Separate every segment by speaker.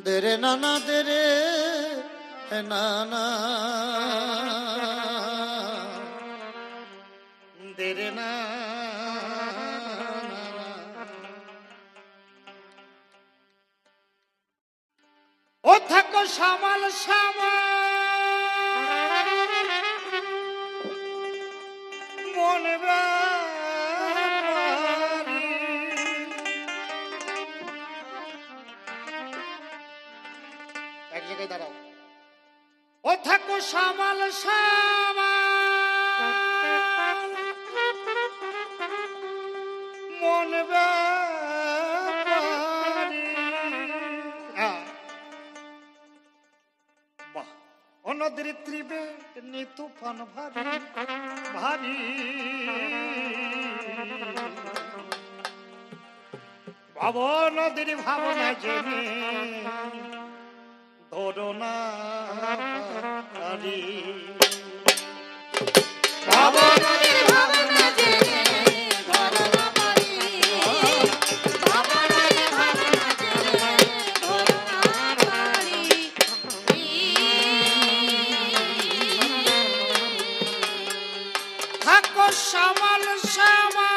Speaker 1: দেরে নানা দেরে নানা দেরে না ও থাকো সামাল সামাল মনে এক জায়গায় দাঁড়াও ও থাকো সামাল সামাল মনে নদীর ত্রিবে তুফান ভারী ভারী ভাব নদীর ভাবনা জেনে ধরো না ভাব নদীর ভাবনা জেনে সামাল সামাল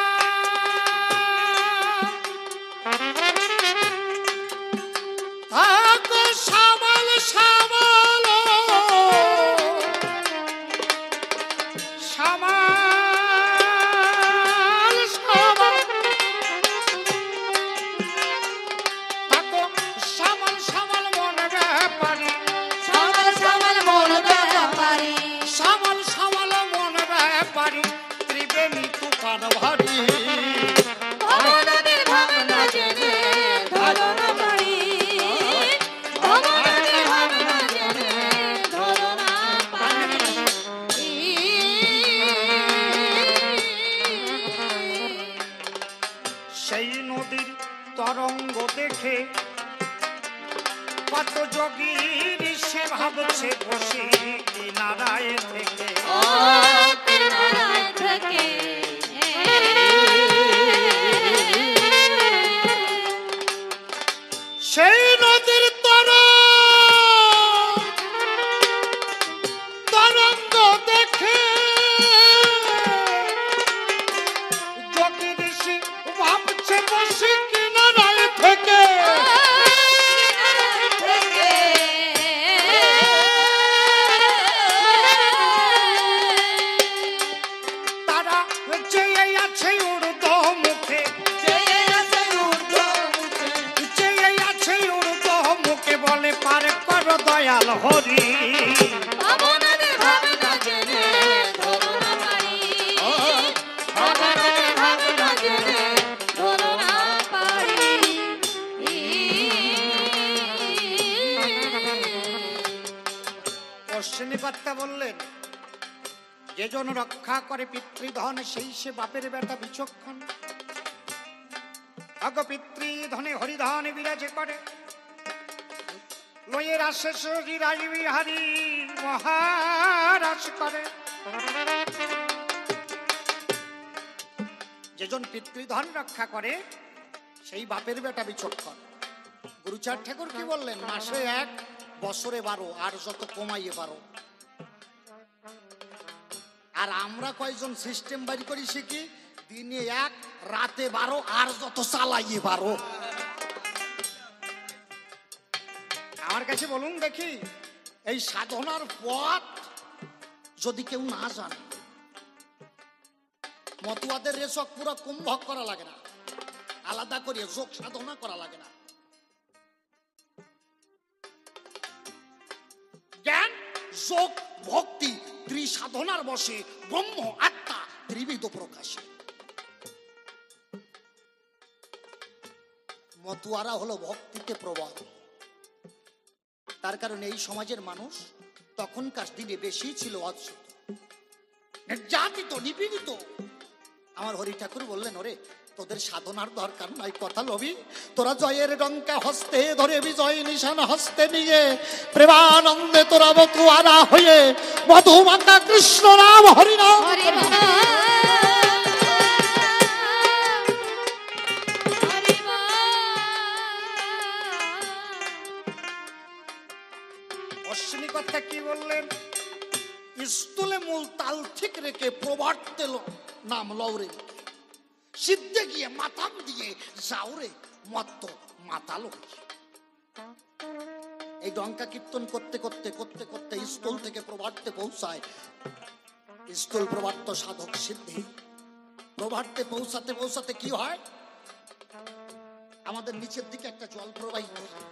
Speaker 1: সামাল সামাল সামাল সামাল মন ব্যাপারি সামাল সামাল মন ব্যাপারি সামাল সামাল মন ব্যাপারি ত্রিবেণী তুফান ভারী নদীর ভাবনা জেনে ধরো না পারি নদীর ভাবনা জেনে ধরো না পারি সেই নদীর তরঙ্গ দেখে কত যোগীর সে ভাবছে বসে কিনারায় থেকে সেই নদীর তরঙ্গ দেখে যোগী ঋষি ভাবছে বসে কিনারায় থেকে তারা চেয়ে আছে উর্ধ মুখে বলে পার কর দয়াল হরি অশ্বিনীকর্তা বললেন যে জন রক্ষা করে পিতৃধন সেই সে বাপের বেটা বিচক্ষণ অগ পিতৃধনে হরিধন বিরাজে করে লয়ের আসে সজি রাজবিহারী মহারাজ করে যেজন পিতৃধন রক্ষা করে সেই বাপের বেটা বিচক্ষণ। গুরুচাঁদ ঠাকুর কি বললেন? মাসে 1 বছরে 12 আর যত কমাইয়ে 12। আর আমরা কয়জন সিস্টেম বাড়ি করি শিখি দিনে 1 রাতে 12 আর যত চালাইয়ে 12। আমার কাছে বলুন দেখি এই সাধনার পথ যদি কেউ না জানে, মতুয়াদের রেশক পুরো কুম্ভক করা লাগে না, আলাদা করে যোগ সাধনা করা লাগে না। জ্ঞান যোগ ভক্তি ত্রিসাধনার বসে ব্রহ্ম আত্মা ত্রিবিধ প্রকাশে। মতুয়ারা হলো ভক্তিতে প্রবল, তার কারণে এই সমাজের মানুষ তখনকার দিনে বেশি ছিল অচ্যুত, নির্যাতিত, নিপীড়িত। আমার হরি ঠাকুর বললেন, ওরে তোদের সাধনার দরকার নাই, কথা লবি তোরা জয়ের ডঙ্কা হস্তে ধরে বিজয় নিশান হস্তে নিয়ে প্রেমানন্দে তোরা মতুয়ারা হয়ে মধুমাতা কৃষ্ণ নাম হরি নাম স্থলে মূল তাল ঠিক রেখে প্রভাতে নাম লৌরে সিদ্ধে গিয়ে মাথাম দিয়ে যাওরে মত্ত মাতাল। এই ডঙ্কা কীর্তন করতে করতে করতে করতে স্থল থেকে প্রভাতে পৌঁছায়। স্থল প্রভাত সাধক সিদ্ধি। প্রভাতে পৌঁছাতে পৌঁছাতে কি হয়, আমাদের নিচের দিকে একটা জল প্রবাহিত হয়,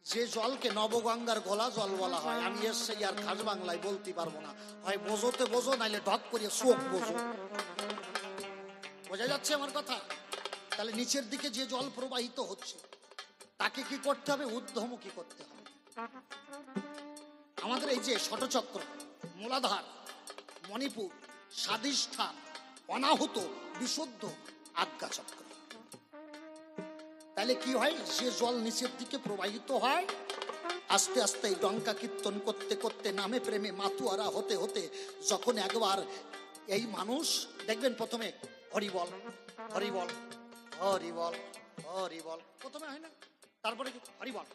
Speaker 1: যে জলকে নবগঙ্গার গলা জল বলা হয়। আমি এসে আর খাস বাংলায় বলতে পারবো না, হয় বোঝোতে বোঝো, নাইলে ঢক করিয়ে চোখ বোঝো। বোঝা যাচ্ছে আমার কথা? তাহলে নিচের দিকে যে জল প্রবাহিত হচ্ছে তাকে কি করতে হবে? ঊর্ধ্বমুখী করতে হবে। আমাদের এই যে ষটচক্র, মূলাধার, মণিপুর, স্বাধিষ্ঠান, অনাহুত, বিশুদ্ধ, আজ্ঞাচক্র। তাহলে কি হয়, যে জল নিচের দিকে প্রবাহিত হয়, আস্তে আস্তে ডঙ্কা কীর্তন করতে করতে নামে প্রেমে মাতুয়ারা হতে হতে যখন একবার এই মানুষ দেখবেন প্রথমে হরিবল হরিবল হরিবল হরিবল প্রথমে হয় না, তারপরে কি হরিবল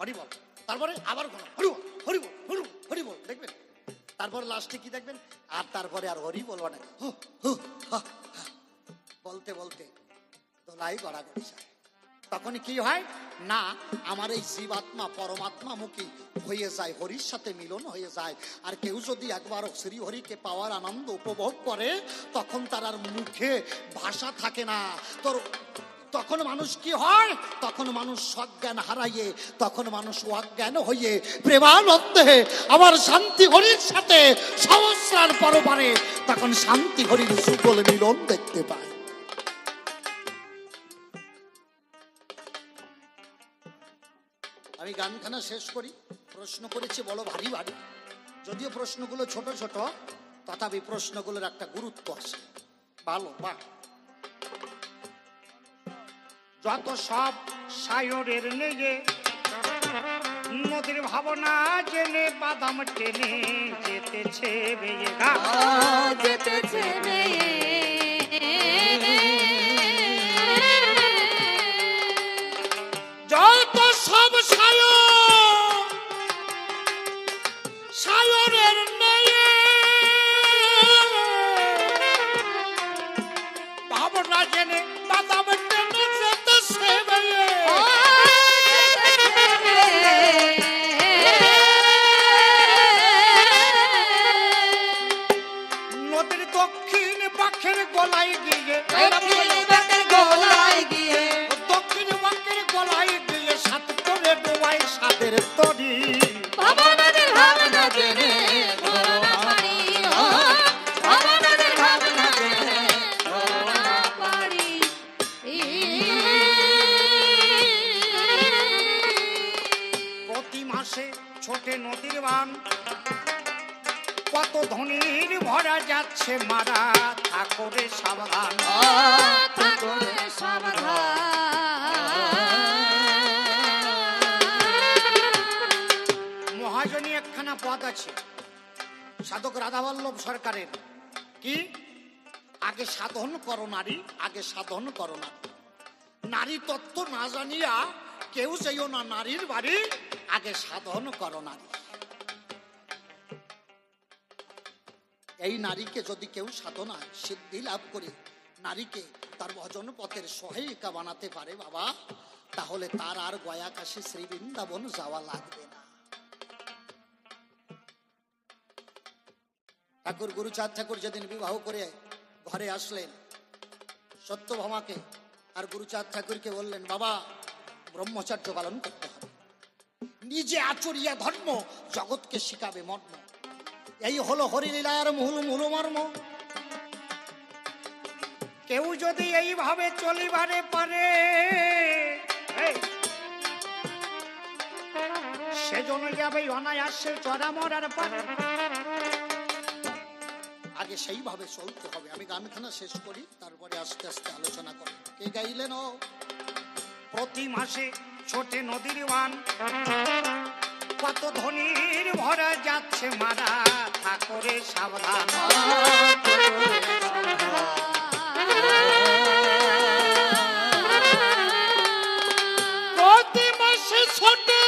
Speaker 1: হরিবল, তারপরে আবার হরিবল হরিবল হরিবল হরিবল দেখবেন, তারপরে লাস্টে কি দেখবেন, আর তারপরে আর হরিবল মানে বলতে বলতে দোলাই গড়াগড়ি যায়। তখন কি হয় না, আমার এই জীবাত্মা পরমাত্মা মুখী হয়ে যায়, হরির সাথে মিলন হয়ে যায়। আর কেউ যদি একবার শ্রী হরিকে পাওয়ার আনন্দ উপভোগ করে, তখন তার আর মুখে ভাষা থাকে না। তখন মানুষ কি হয়, তখন মানুষ সজ্ঞান হারাইয়ে, তখন মানুষ অজ্ঞান হইয়ে প্রেমানন্দে আবার শান্তি হরির সাথে সহস্রার পরপারে তখন শান্তি হরির সুকল মিলন দেখতে পায়। আমি গানখানা শেষ করি। প্রশ্ন করেছি বড় ভারী ভারী, যদিও প্রশ্নগুলো ছোট ছোট, তথাপি প্রশ্নগুলোর একটা গুরুত্ব আছে। ভালো বা যত সব সায়রের নেগে নদীর ভাবনা জেনে বাদাম টেনে যেতেছে বেয়ে গা যেতেছে বেয়ে, যত সব সায়রের নেগে ভাবনা জেনে বাদাম টেনে যেতেছে বেয়ে, নদীর দক্ষিণ পাখের গলায় গিয়ে দক্ষিণ পাখের গলায় গিয়ে সাত করে ডোবাই সাদের তরি প্রতি মাসে ছোটে নদীর বান, কত ধনির ভরা যাচ্ছে মারা, ঠাকুরে সাবধান ঠাকুরে সাবধান। মহাজনী একখানা পদ আছে সাধক রাধাবল্লভ সরকারের, কি আগে সাধন করো নারী, আগে সাধন করো নারী, নারী তত্ত্ব না জানিয়া কেউ যেও না নারীর বাড়ি, আগে সাধন করো নারী। এই নারীকে যদি কেউ সাধনা সিদ্ধি লাভ করে নারীকে তার ভজন পথের সহায়িকা বানাতে পারে বাবা, তাহলে তার আর গয়া কাশী শ্রী বৃন্দাবন যাওয়া লাগবে না। ঠাকুর গুরুচাঁদ ঠাকুর যেদিন বিবাহ করে ঘরে আসলেন সত্যভামাকে, আর গুরুচাঁদ ঠাকুরকে বললেন, বাবা ব্রহ্মচর্য পালন করতে হবে, নিজে আচরিয়া ধর্ম জগৎকে শিখাবে মর্ম, এই হলো হরিলীলার মূল মূল মর্ম। কেউ যদি এইভাবে চলিবারে পারে, সেজন্য যাবে অনায়াসে চড়া মরার পারে। আগে সেইভাবে চলতে হবে। আমি গানখানা শেষ করি, তারপরে আস্তে আস্তে আলোচনা করি। কে গাইলেন? ও প্রতি মাসে ছোটে নদীর বান, কত ধনির ভরা যাচ্ছে মারা, ঠাকুরে সাবধান প্রতি মাসে ছোটে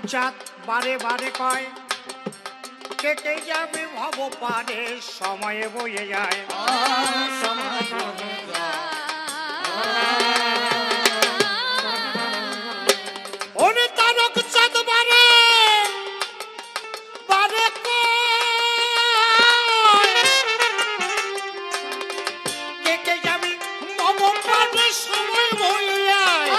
Speaker 2: চাঁদ বারে বারে কয় কেটে যাবে ভব পারে সময়ে বয়ে যায় ওরে তারক চাঁদ বারে বারে কেটে যাবে ভব পারে সময় বয়ে যায়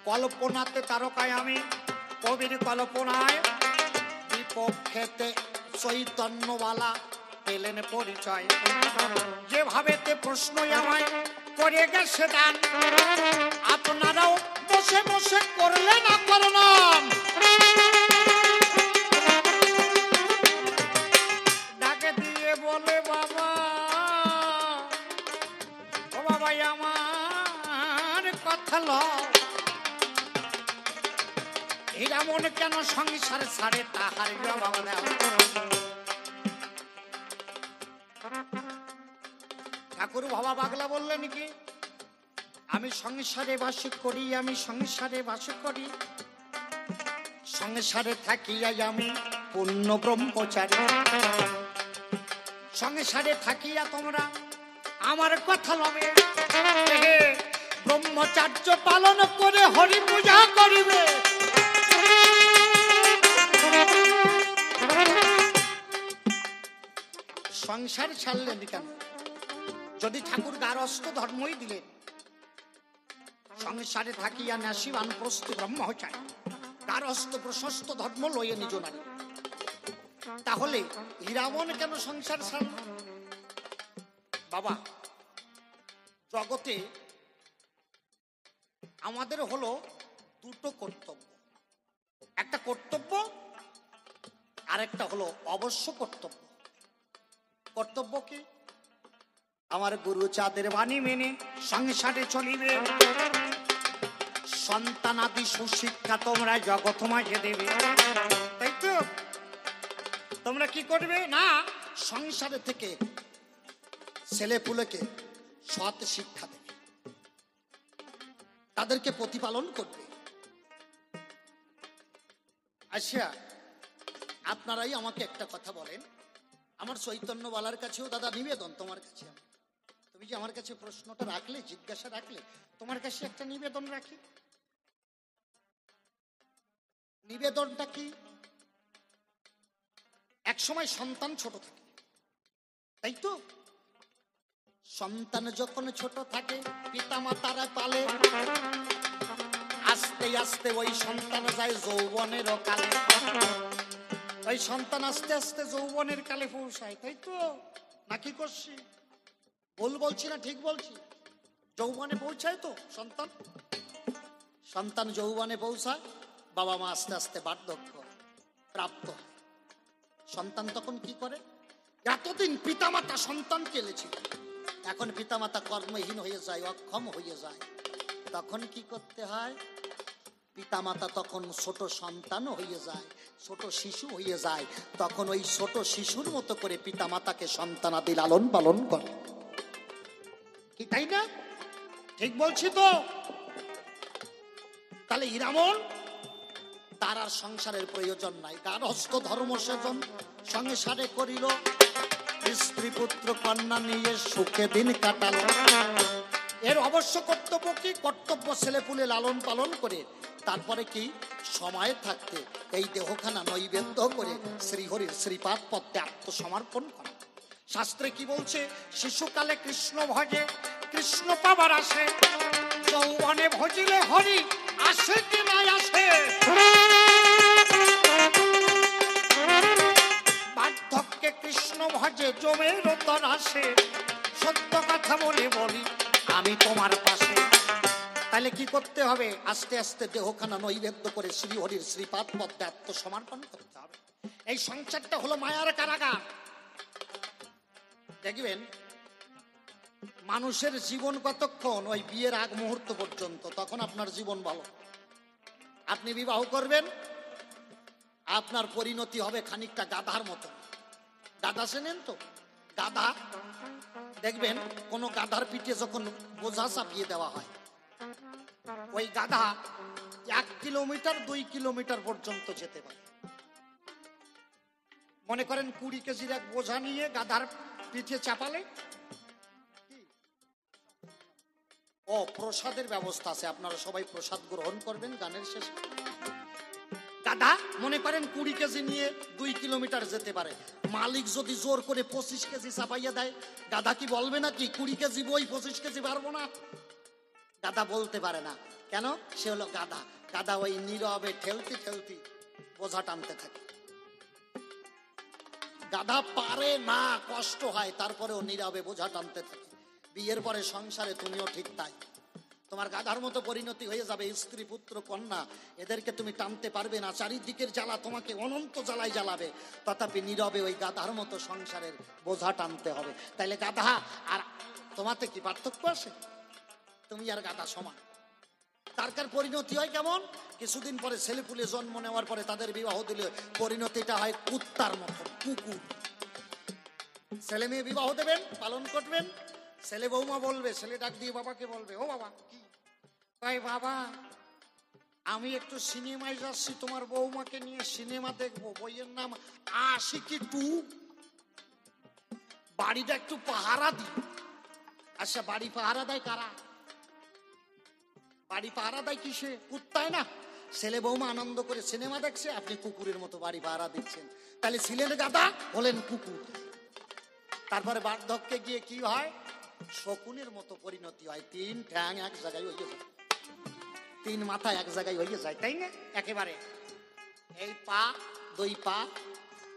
Speaker 2: কল্পনাতে তারকায় আমি কবির কল্পনায় বিপক্ষেতে চৈতন্যবালা পেলেন পরিচয় যেভাবেতে প্রশ্ন আমায় করে গেছে দান আপনারাও বসে বসে করলে না করলাম ডাকে দিয়ে বলে বাবা ও বাবা আমার কথা লও এমন কেন সংসার ছাড়ে তাহার জবাব দাও ঠাকুর বাবা পাগলা বললেন কি আমি সংসারে বাস করি আমি সংসারে বাস করি সংসারে থাকিয়া আমি পূর্ণ ব্রহ্মচারী সংসারে থাকিয়া তোমরা আমার কথা লবে ব্রহ্মচার্য পালন করে হরি পূজা করিবে সংসার ছাড়লেন কেন যদি ঠাকুর গারস্থ ধর্মই দিলেন সংসারে থাকিয়া নাসিবান প্রস্তি ব্রহ্মচারী গারস্থ প্রশস্ত ধর্ম লয়ে নিজ নারী তাহলে হীরামন কেন সংসার ছাড়ল বাবা জগতে আমাদের হলো দুটো কর্তব্য একটা কর্তব্য আর একটা হলো অবশ্য কর্তব্য কর্তব্য কি আমার গুরু চাঁদের বাণী মেনে সংসারে চলিবে সন্তানাদি সুশিক্ষা তোমরা জগৎ মাঝে দেবে তাই তো তোমরা কি করবে না সংসারে থেকে ছেলে পুলেকে সৎ শিক্ষা দেবে তাদেরকে প্রতিপালন করবে আচ্ছা আপনারাই আমাকে একটা কথা বলেন আমার চৈতন্যবালার কাছেও দাদা নিবেদন তোমার কাছে তুমি যে আমার কাছে প্রশ্নটা রাখলে জিজ্ঞাসা রাখলে তোমার কাছে একটা নিবেদন রাখি নিবেদনটা কি এক সময় সন্তান ছোট থাকে তাই তো সন্তান যখন ছোট থাকে পিতা মাতারা পালে আস্তে আস্তে ওই সন্তান যায় যৌবনের কালে ওই সন্তান আস্তে আস্তে যৌবনের কালে পৌঁছায় তাই তো নাকি করছি ভুল বলছি না ঠিক বলছি যৌবনে পৌঁছায় তো সন্তান সন্তান যৌবনে পৌঁছায় বাবা মা আস্তে আস্তে বার্ধক্য প্রাপ্ত সন্তান তখন কি করে এতদিন পিতামাতা সন্তান কেলেছিল এখন পিতামাতা কর্মহীন হয়ে যায় অক্ষম হয়ে যায় তখন কি করতে হয় পিতামাতা তখন ছোট সন্তান হয়ে যায় ছোট শিশু হয়ে যায় তখন ওই ছোট শিশুর মতো করে পিতামাতাকে সন্তানাদি লালন পালন করে কি তাই না ঠিক বলছি তো তাহলে হীরামন তার আর সংসারের প্রয়োজন নাই গার্হস্থ্য ধর্ম সেজন সংসারে করিল স্ত্রী পুত্র কন্যা নিয়ে সুখে দিন কাটালো এর অবশ্য কর্তব্য কি কর্তব্য ছেলেপুলে লালন পালন করে তারপরে কি সময় থাকতে এই দেহখানা নৈবেদ্য করে শ্রীহরির শ্রীপাদ পদ্মে আত্মসমর্পণ করে শাস্ত্রে কি বলছে শিশুকালে কৃষ্ণ ভজে কৃষ্ণ পাবার আসে যৌবনে ভজিলে হরি আসে কি নাই আসে বার্ধক্যে কৃষ্ণ ভজে জমের তর আসে, সত্য কথা বলে বলি আমি তোমার পাশে। তাহলে কি করতে হবে? আস্তে আস্তে দেহখানা নৈবেদ্য করে শ্রীহরির শ্রীপাদ পদ্মে আত্মসমর্পণ করতে হবে। এই সংসারটা হলো মায়ার কারাগার। দেখবেন মানুষের জীবন কতক্ষণ? ওই বিয়ের আগ মুহূর্ত পর্যন্ত, তখন আপনার জীবন ভালো। আপনি বিবাহ করবেন, আপনার পরিণতি হবে খানিকটা গাধার মতো। গাধা চেনেন তো? গাধা দেখবেন কোন গাধার পিঠে যখন বোঝা চাপিয়ে দেওয়া হয়, ওই গাধা 1 কিলোমিটার 2 কিলোমিটার পর্যন্ত যেতে পারে। মনে করেন 20 কেজির এক বোঝা নিয়ে গাধার পিঠে চাপালে, ও প্রসাদের ব্যবস্থা আছে, আপনারা সবাই প্রসাদ গ্রহণ করবেন গানের শেষে। গাধা মনে করেন 20 কেজি নিয়ে 2 কিলোমিটার যেতে পারে। মালিক যদি জোর করে 25 কেজি চাপাইয়া দেয়, গাধা কি বলবে নাকি 20 কেজি বই 25 কেজি পারবো না? গাধা বলতে পারে না। কেন? সে হলো গাধা। গাধা ওই নীরবে ঠেলতে ঠেলতে বোঝা টানতে থাকে। গাধা পারে না, কষ্ট হয়, তারপরেও নীরবে বোঝা টানতে থাকে। বিয়ের পরে সংসারে তুমিও ঠিক তাই। তোমার গাধার মতো পরিণতি হয়ে যাবে। স্ত্রী পুত্র কন্যা এদেরকে তুমি টানতে পারবে না, চারিদিকের জ্বালা তোমাকে অনন্ত জ্বালায় জ্বালাবে। তথাপি নীরবে ওই গাধার মতো সংসারের বোঝা টানতে হবে। তাইলে গাধা আর তোমাতে কি পার্থক্য আছে? তুমি আর গাধা সমান। তার পরিণতি হয় কেমন? কিছুদিন পরে ছেলে পুলে জন্ম নেওয়ার পরে তাদের বিবাহ দিলে পরিণতিটা হয় কুত্তার মতো, কুকুর। ছেলে মেয়ে বিবাহ দেবেন, পালন করবেন, ছেলে বৌমা বলবে, ছেলে ডাক দিয়ে বাবাকে বলবে, ও বাবা কি? তাই বাবা আমি একটু সিনেমায় যাচ্ছি, তোমার বৌমাকে নিয়ে সিনেমা দেখবো, বইয়ের নাম আশিকি 2, বাড়িটা একটু পাহারা দি। আচ্ছা বাড়ি পাহারা দেয় কারা? বাড়ি পাহারা দেয় কিসে? কুত্তায় না? ছেলে বৌমা আনন্দ করে সিনেমা দেখছে, আপনি কুকুরের মতো বাড়ি পাহারা দিচ্ছেন। তাহলে ছিলেন গাধা, হলেন কুকুর। তারপরে বার্ধক্যে গিয়ে কি হয়? শকুনের মতো পরিণতি হয়। 3 ঠ্যাং এক জায়গায় হয়ে যায়, 3 মাথা এক জায়গায় হয়ে যায়, তাই না? একেবারে এই পা 2 পা,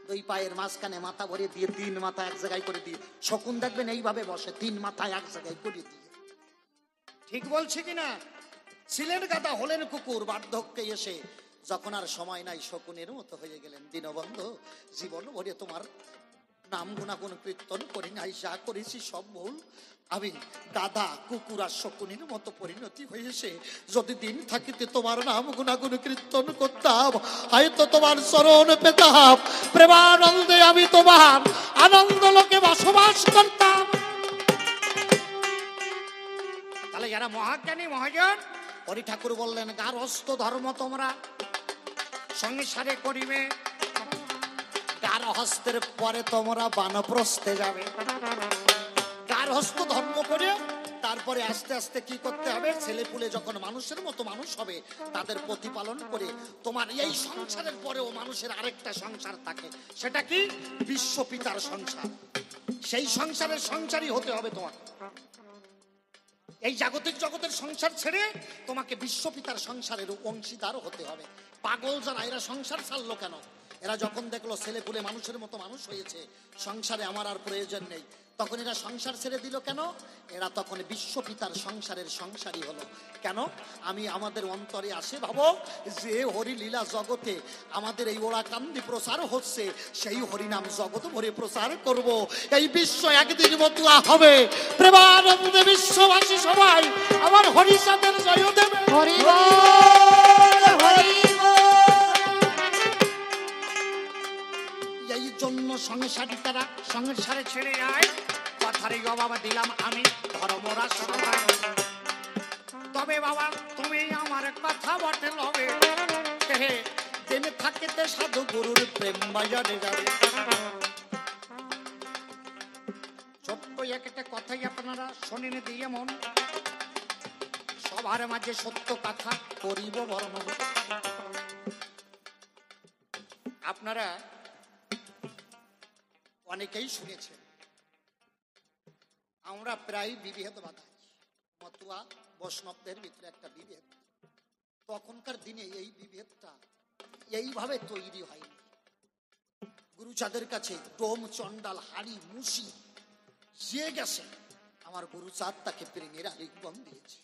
Speaker 2: 2 পায়ের মাঝখানে মাথা ভরে দিয়ে 3 মাথা এক জায়গায় করে দিয়ে শকুন দেখবেন এইভাবে বসে, 3 মাথা এক জায়গায় করে দিয়ে। ঠিক বলছি কিনা? ছিলেন গাধা, হলেন কুকুর। বার্ধক্যে এসে যখন আর সময় নাই, শকুনের মতো হয়ে গেলেন। দীনবন্ধু জীবন ভরে তোমার নাম গুণাগুণ কীর্তন করি নাই, যা করেছি সব ভুল। আমি গাধা কুকুর আর শকুনের মতো পরিণতি হয়েছে। যদি দিন থাকিতে তোমার নাম গুণাগুণ কীর্তন করতাম, হয়তো তোমার চরণ পেতাম, প্রেমানন্দে আমি তোমার আনন্দ লোকে বসবাস করতাম। তাহলে যারা মহাজ্ঞানী মহাজন, হরি ঠাকুর বললেন গার্হস্থ্য ধর্ম তোমরা সংসারে করিবে, গার্হস্থ্যের পরে তোমরা বানপ্রস্থে যাবে। গার্হস্থ্য ধর্ম করে তারপরে আস্তে আস্তে কি করতে হবে? ছেলেপুলে যখন মানুষের মতো মানুষ হবে, তাদের প্রতিপালন করে তোমার এই সংসারের পরেও মানুষের আরেকটা সংসার থাকে। সেটা কি? বিশ্বপিতার সংসার। সেই সংসারের সংসারই হতে হবে তোমার। এই জাগতিক জগতের সংসার ছেড়ে তোমাকে বিশ্বপিতার সংসারের অংশীদার হতে হবে। পাগল যারা, এরা সংসার ছাড়লো কেন? এরা যখন দেখলো ছেলে পুলে মানুষের মতো মানুষ হয়েছে, সংসারে আমার আর প্রয়োজন নেই, তখন এরা সংসার ছেড়ে দিল কেন? এরা তখন বিশ্বপিতার সংসারের সংসারী হলো। কেন? আমি আমাদের অন্তরে আসে ভাবো যে হরিলীলা জগতে আমাদের এই ওড়াকান্দি প্রচার হচ্ছে, সেই হরিনাম জগৎ ভরে প্রচার করব। এই বিশ্ব একদিন মতুয়া হবে। প্রেমানন্দে বিশ্ববাসী সবাই আমার হরিচাঁদের জয় দেবে।
Speaker 3: হরি বল, হরি বল।
Speaker 2: এই জন্য সংসারী তারা সংসারে ছেড়ে যায়। কথারই বাবা দিলাম আমি ধর্মরা সবাই। তবে বাবা তুমি আমার কথা বটে লবে, জেনে থাকিতে সাধু গুরুর প্রেম বাজারে যাবে। ছোট্ট একটা কথাই আপনারা শোনেন দিয়ে মন, সবার মাঝে সত্য কথা করিব বর্ণন। আপনারা অনেকেই শুনেছেন আমরা প্রায় বিভেদ বাঁধাই, মতুয়া বৈষ্ণবদের ভিতরে একটা বিভেদ। তখনকার দিনে এই বিভেদটা এইভাবে তৈরি হয়নি।
Speaker 1: গুরুচাঁদের কাছে ডোম চন্ডাল হাড়ি মুসি যে গেছে, আমার গুরুচাঁদ তাকে প্রেমের আলিঙ্গন দিয়েছে।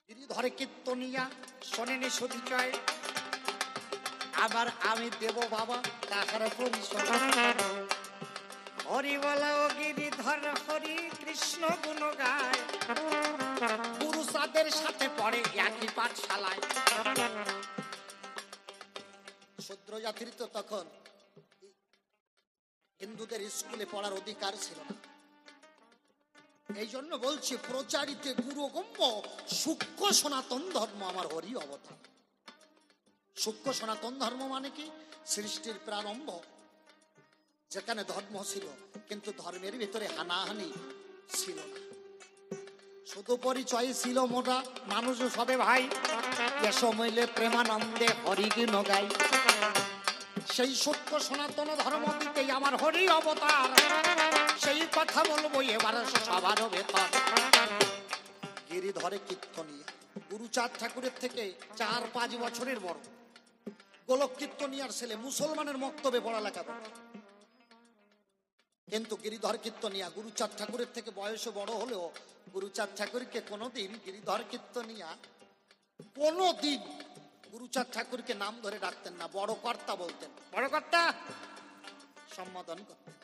Speaker 1: গিরিধরে কীর্তনিয়া শোনেনি সুবিচয়, আবার আমি দেব বাবা তাহার পরিচয়।
Speaker 2: হরি বলা ও গিরিধর হরি কৃষ্ণ গুণ গায়,
Speaker 1: গুরুচাঁদের সাথে পড়ে একই পাঠশালায়। শূদ্র জাতির তো তখন হিন্দুদের স্কুলে পড়ার অধিকার ছিল না। এই জন্য বলছি, প্রচারিতে গুরুগম্য সূক্ষ্ম সনাতন ধর্ম আমার হরি অবতার। সূক্ষ্ম সনাতন ধর্ম মানে কি? সৃষ্টির প্রারম্ভ যেখানে ধর্ম ছিল, কিন্তু ধর্মের ভিতরে হানাহানি ছিল না, শুধু পরিচয় ছিল মোটা, মানুষ সবে ভাই, এ সময়ে প্রেমানন্দে হরি গুণ গাই। সেই সত্য সনাতন ধর্ম দিতেই আমার হরি অবতার, সেই কথা বলবো এবার সবার ভেতর। গিরিধরে কীর্তনিয়া গুরুচাঁদ ঠাকুরের থেকে 4-5 বছরের বড়, গোলক কীর্তনিয়ার ছেলে, মুসলমানের মক্তবে পড়ালেখা করে। কিন্তু গিরিধর কীর্তনিয়া গুরুচাঁদ ঠাকুরের থেকে বয়সে বড় হলেও গুরুচাঁদ ঠাকুরকে কোনোদিন গিরিধর কীর্তনিয়া কোনোদিন গুরুচাঁদ ঠাকুরকে নাম ধরে ডাকতেন না, বড় কর্তা বলতেন, বড় কর্তা সম্বোধন করতেন।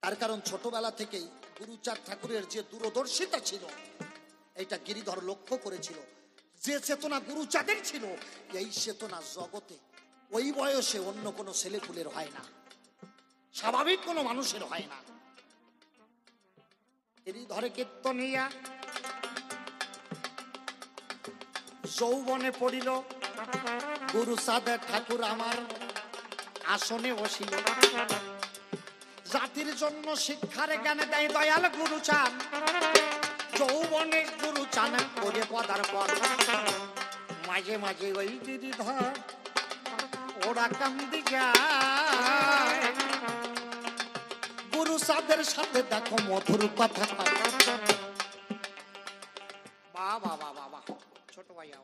Speaker 1: তার কারণ ছোটবেলা থেকেই গুরুচাঁদ ঠাকুরের যে দূরদর্শিতা ছিল, এটা গিরিধর লক্ষ্য করেছিল। যে চেতনা গুরুচাঁদের ছিল, এই চেতনা জগতে ওই বয়সে অন্য কোনো ছেলেপুলের হয় না, স্বাভাবিক কোনো মানুষের হয় না। গিরিধরে কীর্তনিয়া যৌবনে পড়িল, গুরুচাঁদ ঠাকুর আমার আসনে বসিল। জাতির জন্য শিক্ষার জ্ঞানে দেয় দয়াল গুরুচাঁদ, যৌবনে গুরুচাঁদ করে পদার্পণ। মাঝে মাঝে ওই গিরিধর ওরা কান্দি যায়, গুরুচাঁদের সাথে দেখো মধুর কথা কয়। বাবা বাবা বাবা, ছোট ভাইয়া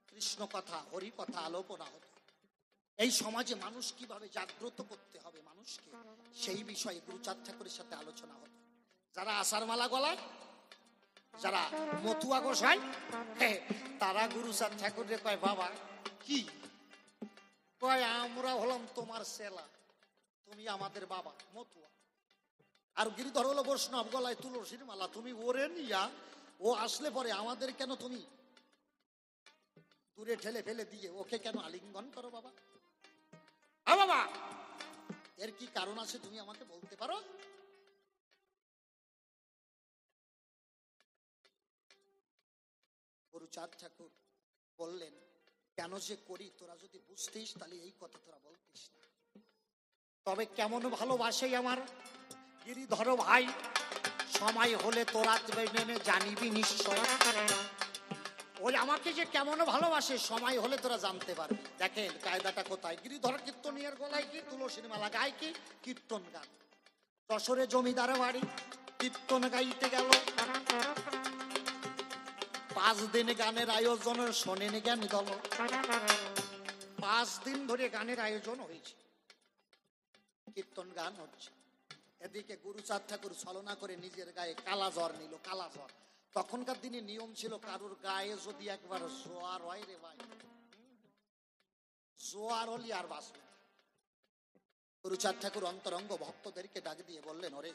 Speaker 1: কৃষ্ণ কথা হরি কথা আলোচনা হতো। এই সমাজে মানুষ কিভাবে জাগ্রত করতে হবে মানুষকে, সেই বিষয়ে গুরুচাঁদ ঠাকুরের সাথে আলোচনা হতো। যারা আষাঢ় মালা গলায়, যারা মতুয়া গোসাই, তারা গুরুচাঁদ ঠাকুরের কয়, বাবা কি কয়, আমরা হলাম তোমার সেলা, তুমি আমাদের বাবা মতুয়া। আর গিরিধর হলো বৈষ্ণব, গলায় তুলসীর মালা, তুমি ওরে নিয়া ও আসলে পরে আমাদের কেন তুমি দূরে ঠেলে ফেলে দিয়ে ওকে কেন আলিঙ্গন করো বাবা? বাবা এর কি কারণ আছে তুমি আমাকে বলতে পারো? গুরুচাঁদ ঠাকুর বললেন, কেন যে করি তোরা যদি বুঝতিস তাহলে এই কথা তোরা বলতিস না। তবে কেমন ভালোবাসে আমার গিরিধর ভাই, সময় হলে তোরা মেনে জানিবি নিশ্চয়। ওই আমাকে যে কেমন ভালোবাসে সময় হলে তোরা জানতে পারবি। দেখেন কায়দাটা কোথায়, গিরিধর কীর্তনিয়ার গলায় কি তুলসীর মালা, গায় কি কীর্তন গান। যশোরে জমিদার বাড়ি, কীর্তন গাইতে গেল, 5 দিন গানের আয়োজন, শোনেন জ্ঞান দল। 5 দিন ধরে গানের আয়োজন হয়েছে, কীর্তন গান হচ্ছে। এদিকে গুরুচাঁদ ঠাকুর ছলনা করে নিজের গায়ে কালা জ্বর নিল, কালা জ্বর। তখনকার দিনে নিয়ম ছিল, কারুর গায়ে যদি একবার জোয়ার হয় রে ভাই, জোয়ার হলি আর বাঁচবে না। গুরুচাঁদ ঠাকুর অন্তরঙ্গ ভক্তদেরকে ডাক দিয়ে বললেন, ওরে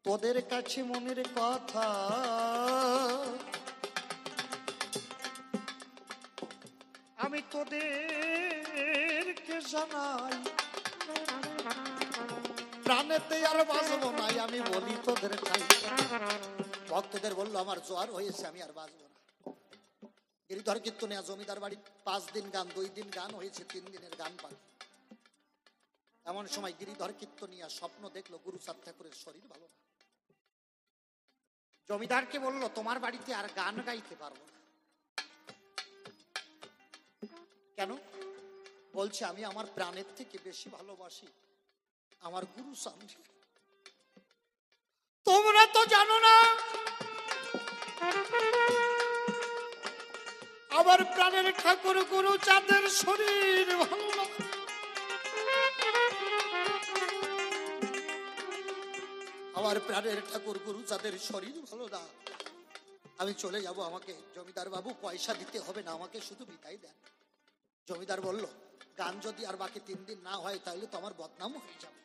Speaker 1: তোদের কাছে মনের কথা আমি তোদেরকে জানাই, প্রাণেতে আর বাঁচবো নাই, আমি বলি তোদের ঠাই। ভক্তদের বললো, আমার জ্বর হয়েছে, আমি আর বাঁচবো না। গিরিধর কীর্তনে জমিদার বাড়ি 5 দিন গান, 2 দিন গান হয়েছে, 3 দিনের গান বাকি। এমন সময় গিরিধর কীর্তনিয়া স্বপ্ন দেখলো গুরুচাঁদ ঠাকুরের শরীর ভালো না। জমিদারকে বলল, তোমার বাড়িতে আর গান গাইতে পারবো না। কেন? বলছে, আমি আমার প্রাণের থেকে বেশি ভালোবাসি আমার গুরুচাঁদ। তোমরা তো জানো না
Speaker 2: শরীর ভালো না। আমার প্রাণের ঠাকুর গুরুচাঁদের শরীর ভালো না, আমি চলে যাব, আমাকে জমিদার বাবু পয়সা দিতে হবে না, আমাকে শুধু বিদায় দেন। জমিদার বলল, গান যদি আর বাকি 3 দিন না হয় তাহলে তো আমার বদনাম হয়ে যাবে।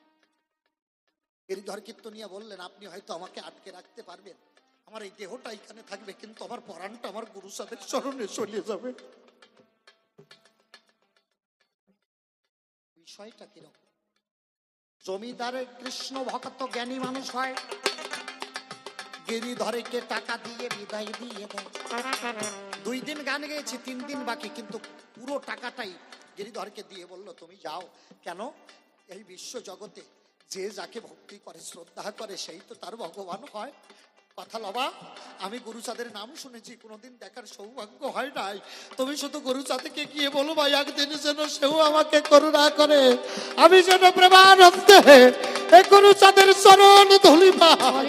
Speaker 2: গিরিধর কীর্তনিয়া বললেন, আপনি হয়তো আমাকে আটকে রাখতে পারবেন, আমার এই দেহটা এখানে থাকবে, কিন্তু আমার পরাণটা আমার গুরুচাঁদের চরণে চলে যাবে। বিষয়টা কিরকম? জমিদারের কৃষ্ণ ভক্ত জ্ঞানী মানুষ হয়, গিরিধরকে টাকা দিয়ে বিদায় দিয়ে দেয়। 2 দিন গান গেয়েছে, 3 দিন বাকি, কিন্তু পুরো টাকাটাই গিরিধরকে দিয়ে বলল, তুমি যাও। কেন? এই বিশ্ব জগতে যে যাকে ভক্তি করে শ্রদ্ধা করে সেই তো তার ভগবান হয়। কথা লবা, আমি গুরুচাঁদের নাম শুনেছি, কোনোদিন দেখার সৌভাগ্য হয় নাই। তুমি শুধু গুরুচাঁদকে গিয়ে বলো, ভাই একদিন যেন সেও আমাকে করুণা করে, আমি যেন প্রেমানন্দে এ গুরুচাঁদের চরণ ধুলি পাই।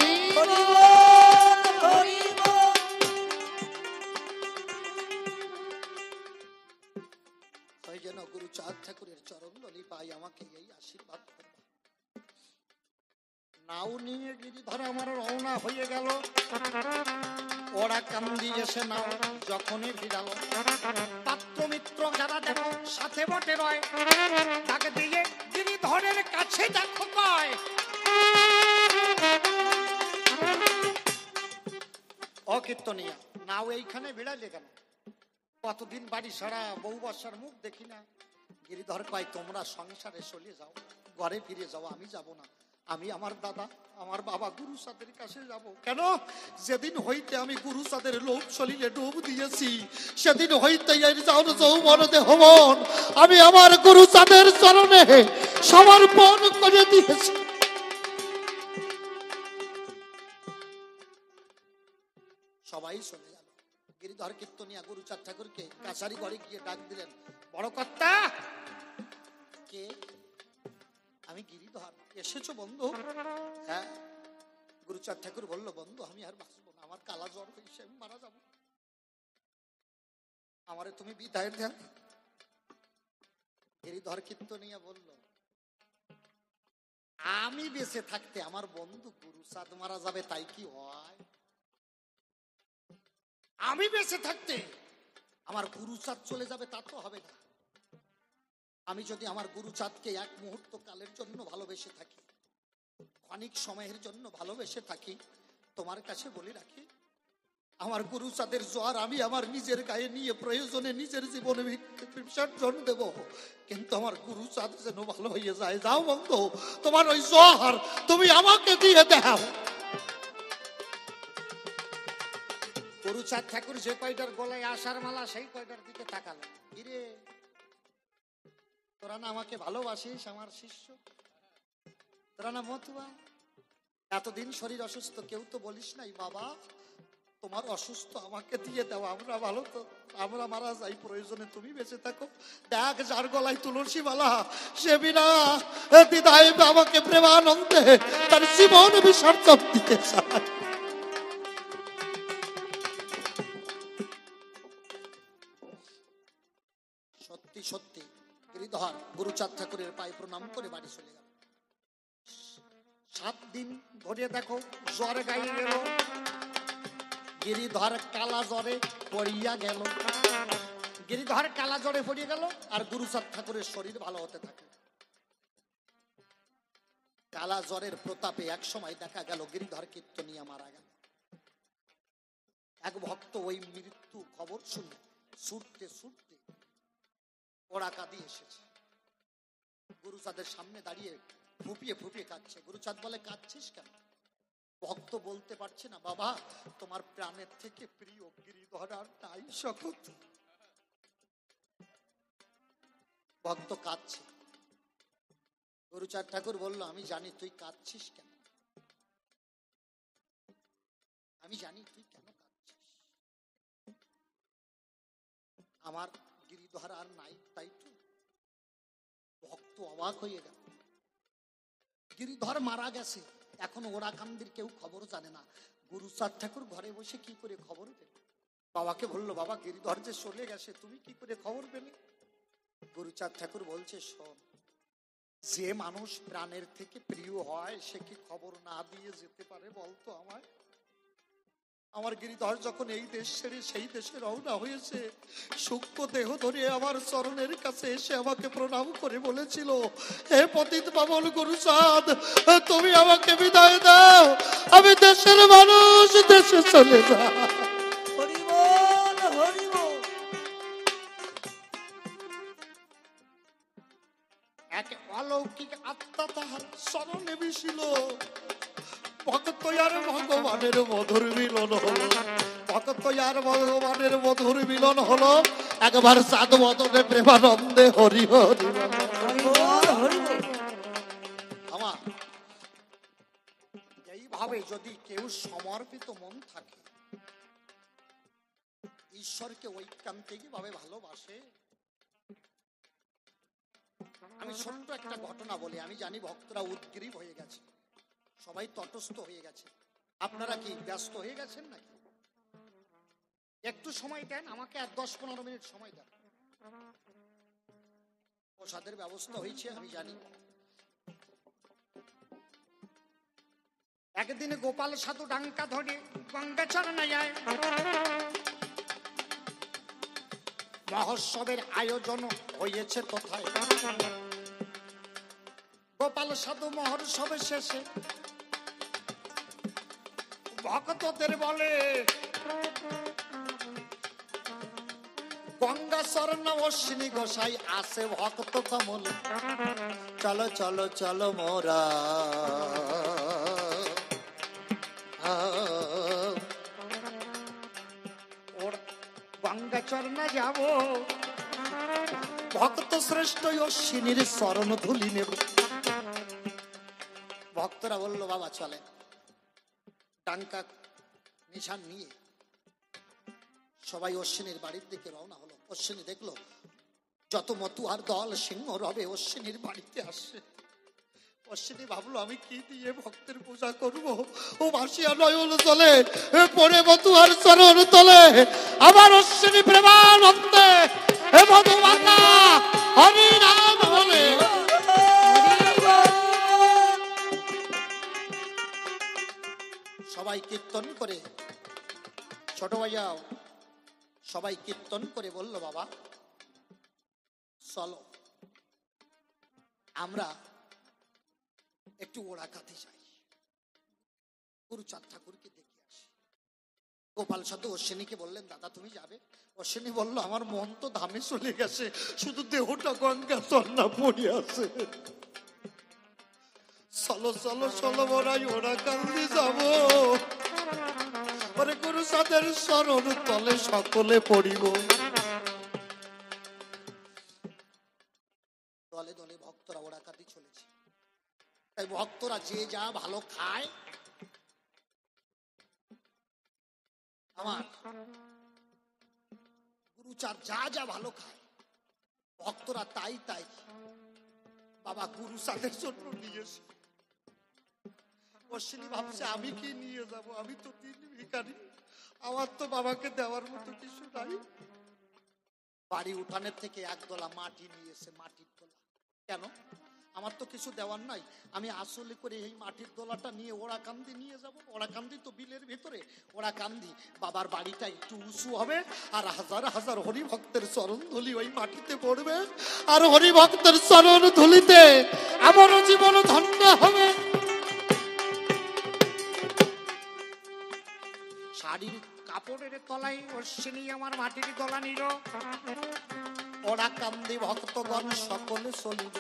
Speaker 2: যেন গুরুচাঁদ ঠাকুরের চরণ ধুলি পাই, আমাকে এই আশীর্বাদ করবে। নাও নিয়ে গিরিধর আমার রওনা হয়ে গেল। ওরা কান্দি এসে নাও যখনই ভিড়ালো, পাত্র মিত্র যারা দেখো সাথে বটে রয়, তাকে দিয়ে গিরিধরের কাছে দেখো পায়। অকীর্তনিয়া, নাও এইখানে ভিড়ালে কেন? কতদিন বাড়ি সারা, বউ বাসার মুখ দেখি না। গিরিধর কয়, তোমরা সংসারে চলে যাও, ঘরে ফিরে যাও, আমি যাব না। আমি আমার দাদা, আমার বাবা গুরুচাঁদের কাছে যাব। কেন? যেদিন হইতে আমি গুরুচাঁদের লোক শরীরে ডুব দিয়েছি, সেদিন হইতে যৌবন দেহমন আমি আমার গুরুচাঁদের চরণে সমর্পণ করে দিয়েছি। সবাই চলে গেল। গিরিধর কীর্তনিয়া গুরুচাঁদ ঠাকুরকে কাছারি ঘরে গিয়ে ডাক দিলেন, বড় কর্তা। কে? আমি গিরিধর, এসেছো বন্ধু? হ্যাঁ। গুরুচাঁদ ঠাকুর বলল, বন্ধু আমি আর বাঁচবো না, আমার কালা জ্বর হয়েছে, আমি মারা যাবো, আমারে তুমি বিদায় দেন। গিরিধর কীর্তনিয়া বলল, আমি বেঁচে থাকতে আমার বন্ধু গুরুচাঁদ মারা যাবে তাই কি হয়? আমি বেঁচে থাকতে আমার গুরুচাঁদ চলে যাবে তা তো হবে না। আমি যদি আমার গুরুচাঁদকে 1 মুহূর্ত কালের জন্য ভালোবেসে থাকি, ক্ষণিক সময়ের জন্য ভালোবেসে থাকি, তোমার কাছে বলে রাখি, আমার গুরুচাঁদের জ্বর আমি আমার নিজের গায়ে নিয়ে প্রয়োজনে নিজের জীবনে বিসর্জন দেব, কিন্তু আমার গুরুচাঁদ যেন ভালো হয়ে যায়। যাও বন্ধু, তোমার ওই জ্বর তুমি আমাকে দিয়ে দাও। গুরুচাঁদ ঠাকুর যে কয়টার গলায় আশার মালা, সেই কয়টার দিকে তাকালো। কিরে, তোরা না আমাকে ভালোবাসিস, আমার শিষ্য? তোরা না মতুয়া? এতদিন শরীর অসুস্থ, কেউ তো বলিস নাই বাবা তোমার অসুস্থ, আমাকে দিয়ে দাও, আমরা ভালো তো, আমরা মারা যাই, প্রয়োজনে তুমি বেঁচে থাকো। দেখ যার গলায় তুলসী মালা, সে বিনা দ্বিধায় আমাকে প্রেমানন্দে তার জীবন বিসর্জন দিতে চায়। সত্যি সত্যি গিরিধর গুরুচাঁদ ঠাকুরের পায়ে প্রণাম করে বাড়ি চলে গেল। 7 দিন ধরে দেখো জ্বর গায়ে গেল, গিরিধর কালা জ্বরে পড়িয়া গেল। গিরিধর কালা জ্বরে পড়িয়ে গেল, আর গুরুচাঁদ ঠাকুরের শরীর ভালো হতে থাকে। কালা জ্বরের প্রতাপে এক সময় দেখা গেল গিরিধর কীর্তনিয়া মারা গেল। এক ভক্ত ওই মৃত্যু খবর শুনে ছুটতে ছুটতে ওরা কাঁদি এসেছে। গুরুচাঁদের সামনে দাঁড়িয়ে ফুপিয়ে ফুপিয়ে কাঁদছে। গুরুচাঁদ বলে, কাঁদছিস কেন? ভক্ত বলতে পারছে না, বাবা তোমার প্রাণের থেকে প্রিয় গিরিধর আর নাই শকত। ভক্ত কাঁদছে। গুরুচাঁদ ঠাকুর বলল, আমি জানি তুই কাঁদছিস কেন, আমি জানি তুই কেন কাঁদছিস। আমার গিরিধর আর নাই, তাই তো। ভক্ত অবাক হয়ে গেল। গিরিধর মারা গেছে, এখন ওরা কান্দির কেউ খবর জানে না। গুরুচাঁদ ঠাকুর ঘরে বসে কি করে খবর পেল? বাবাকে বললো, বাবা গিরিধর যে চলে গেছে, তুমি কি করে খবর পেলে?
Speaker 1: গুরুচাঁদ ঠাকুর বলছে, শোন, যে মানুষ প্রাণের থেকে প্রিয় হয় সে কি খবর না দিয়ে যেতে পারে বলতো আমায়? আমার গিরিধর যখন এই দেশ ছেড়ে সেই দেশে রওনা হয়েছে, সূক্ষ্ম দেহ ধরে আমার চরণের কাছে এসে আমাকে প্রণাম করে বলেছিল, হে পতিত পাবন গুরুচাঁদ, তুমি আমাকে বিদায় দাও, আমি দেশের মানুষ, দেশে চলে যা।
Speaker 3: হরি বল, হরি বল।
Speaker 1: এক অলৌকিক আত্মা তাহার চরণে মিশিল, ভক্ত আর ভগবানের মধুর মিলন হলো, ভক্ত আর ভগবানের মধুর মিলন হলো, একবার সাধ বদনে প্রেমানন্দে হরি হরি বল।
Speaker 3: হরি বল, হরি বল।
Speaker 1: আমার এইভাবে যদি কেউ সমর্পিত মন থাকে, ঈশ্বরকে ঐকান্তিক ভাবে ভালোবাসে। আমি ছোট্ট একটা ঘটনা বলি, আমি জানি ভক্তরা উদ্গ্রীব হয়ে গেছে, সবাই তটস্থ হয়ে গেছে, আপনারা কি ব্যস্ত হয়ে গেছেন নাকি? একটু সময় দেন আমাকে, আর 10-15 মিনিট সময় দেন। প্রসাদের ব্যবস্থা হয়েছে আমি জানি। একদিনে গোপাল সাধু ডাঙ্কা ধরে গঙ্গা চরণে যায়। মহোৎসবের আয়োজন হয়েছে কোথায়? গোপাল সাধু মহোৎসবের শেষে ভক্তদের বলে, গঙ্গা চরণ অশ্বিনী গোসাই আসে ভক্ত কমল, চলো চলো চলো মোরা গঙ্গা চরণে যাব, ভক্ত শ্রেষ্ঠ অশ্বিনীর চরণ ধুলি নেব। ভক্তরা বলল, বাবা চলে। ডাঙ্কা নিশান নিয়ে সবাই অশ্বিনীর বাড়ির দিকে রওনা হলো। অশ্বিনী দেখলো যত মতুয়ার দল সিংহ রবে অশ্বিনীর বাড়িতে আসছে। অশ্বিনী ভাবলো, আমি কি দিয়ে ভক্তের পূজা করব? ও ভাসিয়া নয়ন চলে পড়ে মতুয়ার চরণ তলে, আবার অশ্বিনী প্রেমানন্দে হে মধুমাতা হরি নাম বলে। সবাই কীর্তন করে, ছোট ভাইয়াও সবাই কীর্তন করে বলল, বাবা চলো আমরা একটু ওড়াকাতে যাই, গুরুচাঁদ ঠাকুরকে দেখে আসি। গোপাল সাধু অশ্বিনীকে বললেন, দাদা তুমি যাবে? অশ্বিনী বলল, আমার মন তো ধামে চলে গেছে, শুধু দেহটা গঙ্গা চন্না পড়ে আছে। চলো চলো চলো মোরাই ওড়াকান্দি যাবো, ওরে গুরুচাঁদের চরণ তলে সকলে পড়িব। দলে দলে ভক্তরা ওড়াকান্দি চলেছে। তাই ভক্তরা যে যা ভালো খায়, আমার গুরুচাঁদ যা যা ভালো খায়, ভক্তরা তাই তাই বাবা গুরুচাঁদের জন্য নিয়েছে। অশ্বিনী ভাবছে, আমি কি নিয়ে যাব? আমি তো দিন ভিখারি, আমার তো বাবাকে দেওয়ার মতো কিছু নাই। বাড়ি উঠানের থেকে একদলা মাটি নিয়েছে, মাটির দোলা। কেন? আমার তো কিছু দেওয়ার নাই, আমি আসলে করে এই মাটির দোলাটা নিয়ে ওড়াকান্দি নিয়ে যাব। ওড়াকান্দি তো বিলের ভিতরে, ওড়াকান্দি বাবার বাড়িটা একটু উঁচু হবে, আর হাজার হাজার হরিভক্তের চরণ ধুলি ওই মাটিতে পড়বে, আর হরিভক্তের চরণ ধুলিতে আমারও জীবন ধন্য হবে। শাড়ির কাপড়ের তলায় অশ্বিনী আমার মাটির দোলা নিল, ওড়াকান্দি ভক্তগণ সকলে চলিল।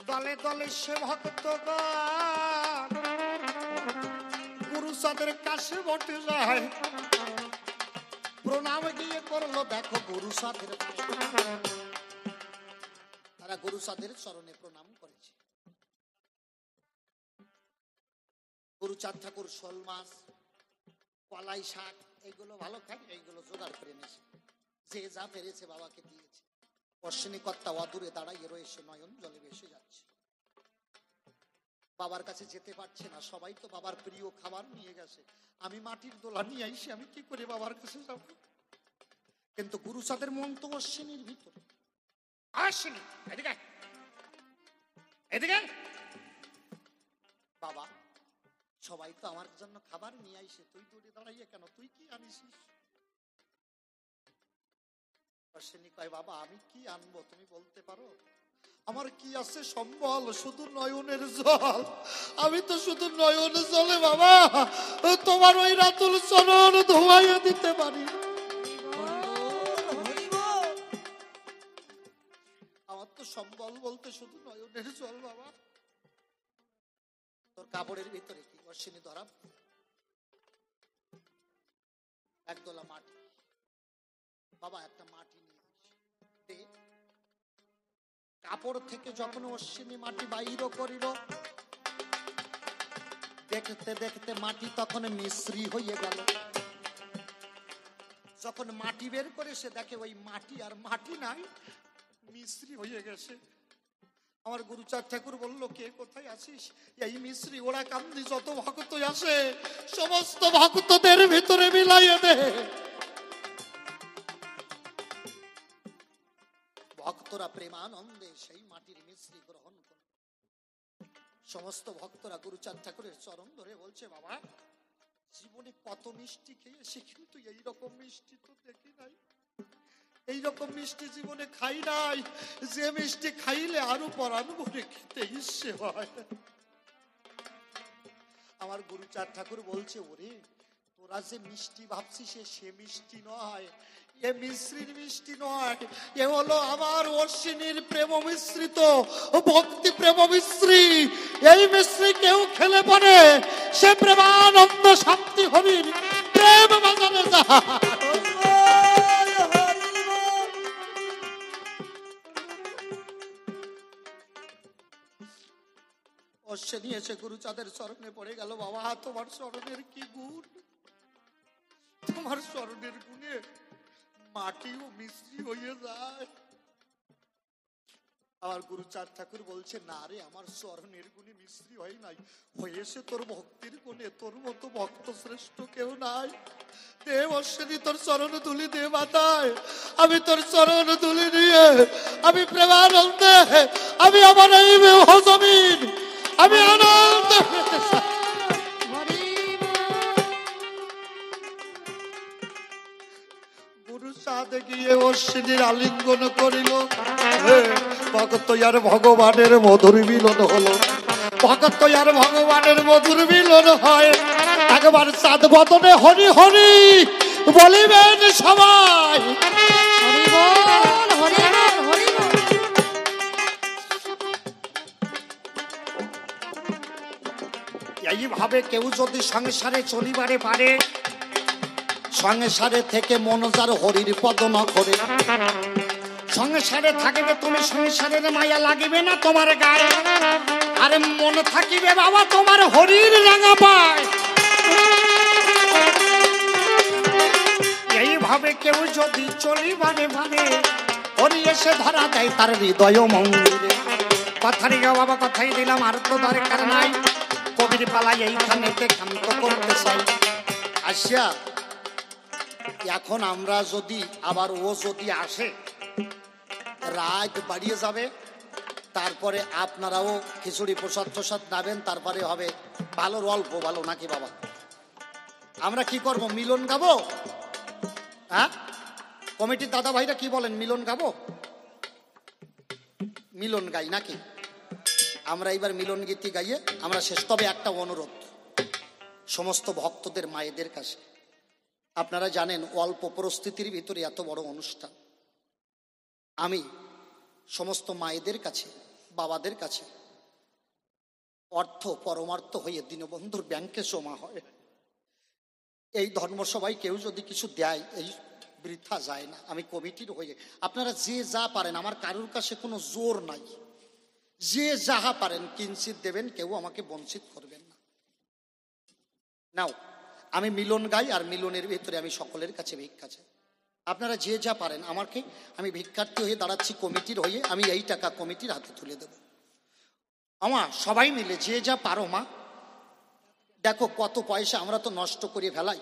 Speaker 1: দলে দলে সে ভক্তগণ গুরুচাঁদের কাছে বটে যায়, প্রণাম গিয়ে করলো, দেখো গুরুচাঁদের, তারা গুরুচাঁদের চরণে প্রণাম করেছে। গুরুচাঁদ ঠাকুর শোল মাছ, কলাই শাক এইগুলো ভালো খায়, এইগুলো জোগাড় করে নিয়েছে, যে যা পেরেছে বাবাকে দিয়েছে। অশ্বিনী কর্তা অদূরে দাঁড়াইয়ে রয়েছে, নয়ন জলে ভেসে যাচ্ছে, বাবার কাছে যেতে পারছে না। সবাই তো বাবার প্রিয় খাবার নিয়ে গেছে, আমি মাটির দোলা নিয়ে আইসি, আমি কি করে বাবার কাছে যাব? কিন্তু গুরুচাঁদের মন তো অশ্বিনীর ভিতরে,
Speaker 2: আসেনি, এদিকে আয়। এদিকে আয়।
Speaker 1: বাবা, সবাই তো আমার জন্য খাবার নিয়ে আইসে, তুই দূরে দাঁড়াইয়ে কেন? তুই কি আনিসিস? অশ্বিনী কয়, বাবা আমি কি আনবো তুমি বলতে পারো? আমার কি আছে সম্বল? শুধু নয়নের জল। আমি তো শুধু নয়নের জলে বাবা তোমার ওই রাতুল চরণ ধোয়াইয়া দিতে পারি। আমার তো সম্বল বলতে শুধু নয়নের জল বাবা। তোর কাপড়ের ভিতরে কি? অশ্বিনী ধরা একদলা মাটি। বাবা একটা মাটি নিয়ে দে। কাপড় থেকে যখন অশ্বিনী মাটি বাহির করিল, দেখতে দেখতে মাটি তখন মিশ্রি হয়ে গেল। যখন মাটি বের করে সে দেখে ওই মাটি আর মাটি নাই, মিশ্রি হয়ে গেছে। আমার গুরুচাঁদ ঠাকুর বলল, কে কোথায় আছিস? এই মিশ্রি ওরা কান্দি যত ভক্ত আসে সমস্ত ভক্তদের ভিতরে মিলাইয়ে দে। ভক্তরা প্রেমানন্দে সেই মাটির মিশ্রি গ্রহণ করে। সমস্ত ভক্তরা গুরুচাঁদ ঠাকুরের চরণ ধরে বলছে, বাবা জীবনে কত মিষ্টি খেয়েছি, কিন্তু এইরকম মিষ্টি তো দেখি নাই, এইরকম মিষ্টি জীবনে খাই নাই, যে মিষ্টি খাইলে আরো পরাণ ভরে খেতে ইচ্ছে হয়। আমার গুরুচাঁদ ঠাকুর বলছে, ওরে তোরা যে মিষ্টি ভাবছিস সে মিষ্টি নয়, এ মিশ্রির মিষ্টি নয়, এ হলো আমার অশ্বিনীর প্রেম মিশ্রিত ভক্তি প্রেম মিশ্রি। এই মিশ্রি কেউ খেলে পরে সে প্রেমানন্দ শান্তি হরির প্রেম বাজারে যায়। অশ্বিনী এসে গুরুচাঁদের চরণে পড়ে গেল, বাবা তোমার চরণের কি গুণ, তোমার চরণের গুণে মাটিও মিশ্রি হয়ে যায়। আমার গুরুচাঁদ ঠাকুর বলছে, না রে আমার চরণের গুণে মিশ্রি হয় নাই, হয়েছে তোর ভক্তির গুণে, তোর মতো ভক্ত শ্রেষ্ঠ কেউ নাই। দেব অশ্বিনী তোর চরণ তুলি দে মাথায়, আমি তোর চরণ তুলি নিয়ে আমি প্রেমানন্দে আমি আমার এই জমিন আমি আনন্দ পেতে চাই। গুরুচাঁদ গিয়ে অশ্বিনীর আলিঙ্গন করিল, ভক্ত আর ভগবানের মধুর মিলন হলো। ভক্ত আর ভগবানের মধুর মিলন হয়, একবার চাঁদ বদনে হরি হরি বলিবেন সবাই। এইভাবে কেউ যদি সংসারে চলিবারে পারে, সংসারে থেকে মনজার হরির পদ না করে, সংসারে থাকিবে তুমি সংসারের মায়া লাগিবে না তোমার গায়ে, আরে মন থাকিবে বাবা তোমার হরির রাঙা পায়। এইভাবে কেউ যদি চলিবারে পারে, হরি এসে ধরা দেয় তার হৃদয় মন্দিরে। কথারই গা বাবা কথাই দিলাম, আর তো দরকার নাই, কবির পালাই এইখানে ক্ষান্ত করতে চাই। আসিয়া এখন আমরা যদি আবার ও যদি আসে রাত বাড়িয়ে যাবে, তারপরে আপনারাও খিচুড়ি প্রসাদ প্রসাদ নাবেন, তারপরে হবে ভালোর অল্প ভালো নাকি বাবা? আমরা কি করব, মিলন গাবো? হ্যাঁ কমিটির দাদা ভাইরা কি বলেন, মিলন গাবো? মিলন গাই নাকি? আমরা এবার মিলন গীতি গাইয়ে আমরা শেষ। তবে একটা অনুরোধ সমস্ত ভক্তদের মায়েদের কাছে, আপনারা জানেন অল্প পরিস্থিতির ভিতরে এত বড় অনুষ্ঠান, আমি সমস্ত মায়েদের কাছে বাবাদের কাছে অর্থ পরমার্থ হয়ে দীনবন্ধুর ব্যাংকে জমা হয়। এই ধর্মসভায় কেউ যদি কিছু দেয় এই বৃথা যায় না। আমি কমিটির হয়ে আপনারা যে যা পারেন, আমার কারোর কাছে কোনো জোর নাই, যে যাহা পারেন কিঞ্চিত দেবেন, কেউ আমাকে বঞ্চিত করবেন না। নাও আমি মিলন গাই, আর মিলনের ভিতরে আমি সকলের কাছে ভিক্ষা চাই। আপনারা যে যা পারেন, আমাকে আমি ভিক্ষার্থী হয়ে দাঁড়াচ্ছি কমিটির হয়ে, আমি এই টাকা কমিটির হাতে তুলে দেব। আমার সবাই মিলে যে যা পারো মা, দেখো কত পয়সা আমরা তো নষ্ট করে ফেলাই,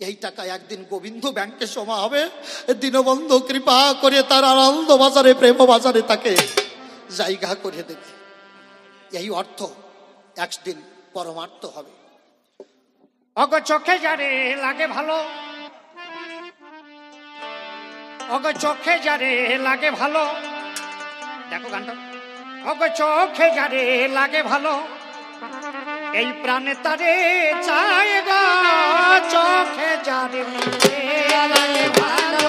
Speaker 1: এই টাকা একদিন গোবিন্দ ব্যাংকে জমা হবে, দীনবন্ধু কৃপা করে তার আনন্দ বাজারে প্রেম বাজারে তাকে জায়গা করে দেবে। এই অর্থ একদিন পরমার্থ হবে।
Speaker 2: অগ চোখে যারে লাগে ভালো, অগ চোখে যারে লাগে ভালো, দেখো গানটা, অগ চোখে যারে লাগে ভালো, এই প্রাণে তারে চায় গো, চোখে যারে লাগে ভালো,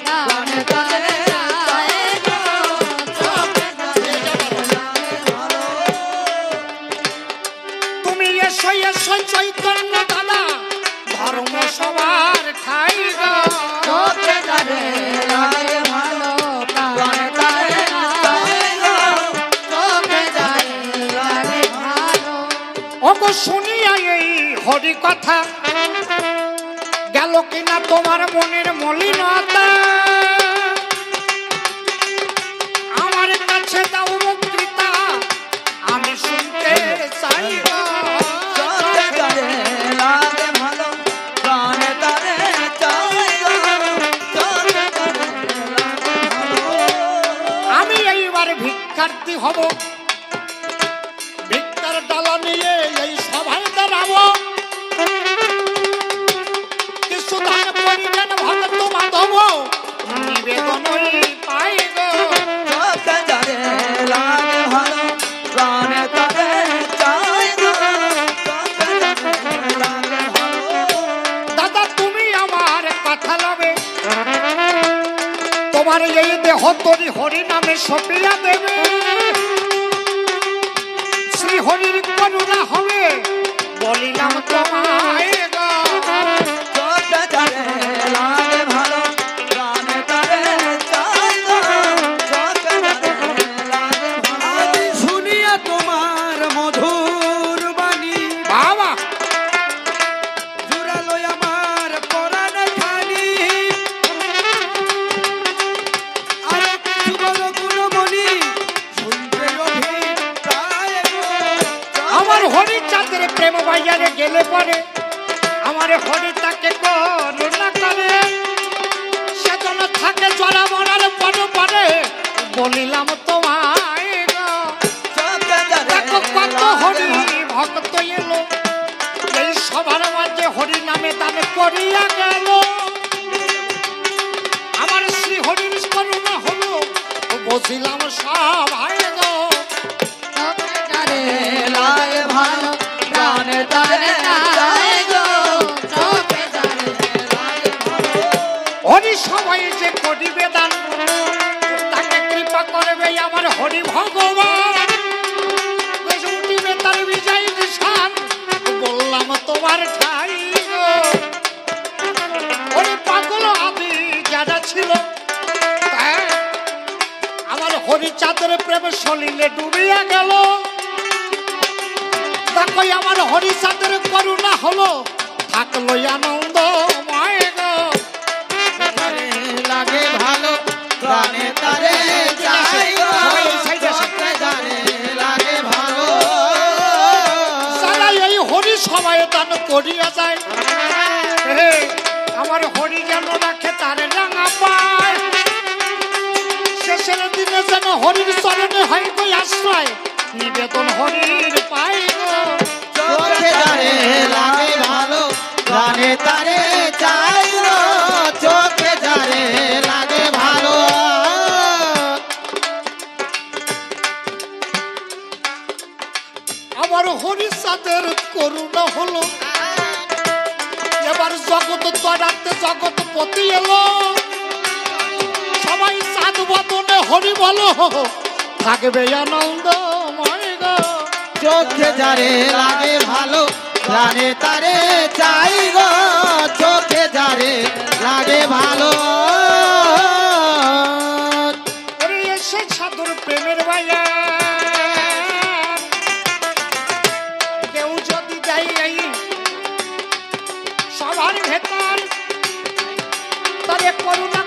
Speaker 2: প্রাণে তারে চায় গো, চোখে যারে লাগে ভালো। তুমি এসো এসো চৈতন্য দাদা, ধর্ম সবার ঠাই গো, চোখে যারে লাগে ভালো, প্রাণে তারে চায় গো, চোখে যারে লাগে ভালো। ওগো শুনিয়া এই হরি কথা, গেল কিনা তোমার মনের মলিনতা, আমার কাছে দাও বক্তৃতা, আমি শুনতে চাই গো, চোখে যারে লাগে ভালো, প্রাণে তারে চাই গো, চোখে যারে লাগে ভালো। আমি এইবার ভিক্ষার্থী হব, ভিক্ষার ডালা নিয়ে এই সভায় দাঁড়াবো, কিছু দান করিবেন ভক্ত মাধব, নিবেদনই পাই গো, চোখে যারে লাগে ভালো, প্রাণে তারে চাই গো, চোখে যারে লাগে ভালো। দাদা তুমি আমার কথা লবে, তোমার এই দেহ তরি হরি নামে সপিয়া দেবে, শ্রী হরির করুণা হবে, বলিলাম তোমায় গো, চোখে যারে লাগে ভালো, প্রাণে তারে চাই গো, চোখে যারে লাগে ভালো।
Speaker 3: শুনিয়া তোমার মধুর বাণী,
Speaker 2: বাবা
Speaker 3: জুড়ালো আমার পরাণ খানি, আর কিছু বলো গুণমণি, শুনতে অভিপ্রায় গো,
Speaker 2: আমার হরি চাঁদের প্রেম বাজারে গেলে পরে, আমার হরি তাকে করুণা করে, সেজন্য থাকে জরা মরার পরে পরে, বলিলাম তোমায় গো, দেখো কত হরি ভক্ত এলো, এই সবার মাঝে হরি নামে দান করিয়া গেল, আমার শ্রী হরির করুণা হলো, বসিলাম সবাই গো, চোখে যারে লাগে ভালো, প্রাণে তারে চাই গো, চোখে যারে লাগে ভালো। হরি সবাই যে করিবে দান, তাকে কৃপা করবে আমার হরি ভগবান, উঠিবে তার বিজয় নিশান, বললাম তোমার ঠাই গো। হরি পাগল আদি যারা ছিল, আমার হরি চাঁদের প্রেমে সলিলে ডুবিয়া গেল, দেখো আমার হরি চাঁদের করুণা হলো, থাকলো আনন্দ ময় গো, লাগে ভালো, প্রাণে তারে চাই গো, চোখে যারে লাগে ভালো। সারা এই হরি সবাই দান করিয়া যায়, আমার হরি যেন রাখে তারে রাঙা পায়, শেষের দিনে যেন হরির চরণে হয় গো আশ্রয়, নিবেদন হরির পাই গো,
Speaker 3: চোখে যারে লাগে ভালো, প্রাণে তারে চাই গো, চোখে যারে লাগে ভালো।
Speaker 2: আমার হরি চাঁদের করুণা হলো, এবার জগৎ তরাতে জগৎপতি এলো, সবাই চাঁদ বদনে হরি বলো, থাকবে আনন্দ ময় গো,
Speaker 3: চোখে যারে লাগে ভালো, প্রাণে তারে চাই গো, চোখে যারে লাগে ভালো।
Speaker 2: ওরে এসে সাধুর প্রেমের বায়ান, কেউ যদি যাই সবার ভেতর, তারে করুণা